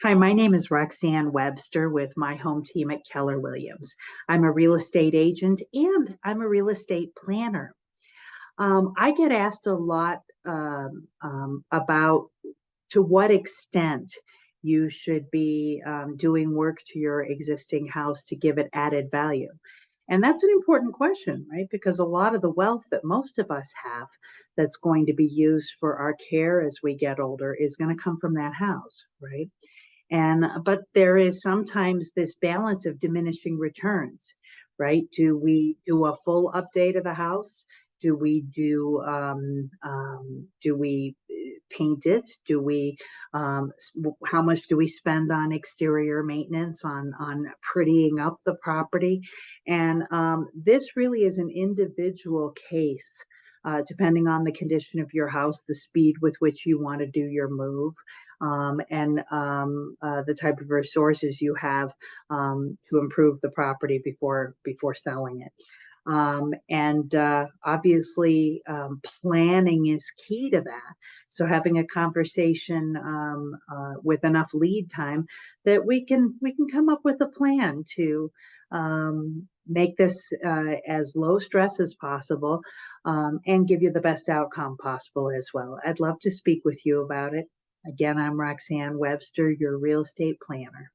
Hi, my name is Roxane Webster with my home team at Keller Williams. I'm a real estate agent and I'm a real estate planner. I get asked a lot about to what extent you should be doing work to your existing house to give it added value. And that's an important question, right? Because a lot of the wealth that most of us have that's going to be used for our care as we get older is going to come from that house, right? And but there is sometimes this balance of diminishing returns, right? Do we do a full update of the house? Do we paint it? Do we how much do we spend on exterior maintenance, on prettying up the property? And this really is an individual case, depending on the condition of your house, the speed with which you want to do your move, and the type of resources you have to improve the property before selling it. And obviously, planning is key to that. So having a conversation with enough lead time that we can come up with a plan to make this as low stress as possible, and give you the best outcome possible as well. I'd love to speak with you about it. Again, I'm Roxane Webster, your real estate planner.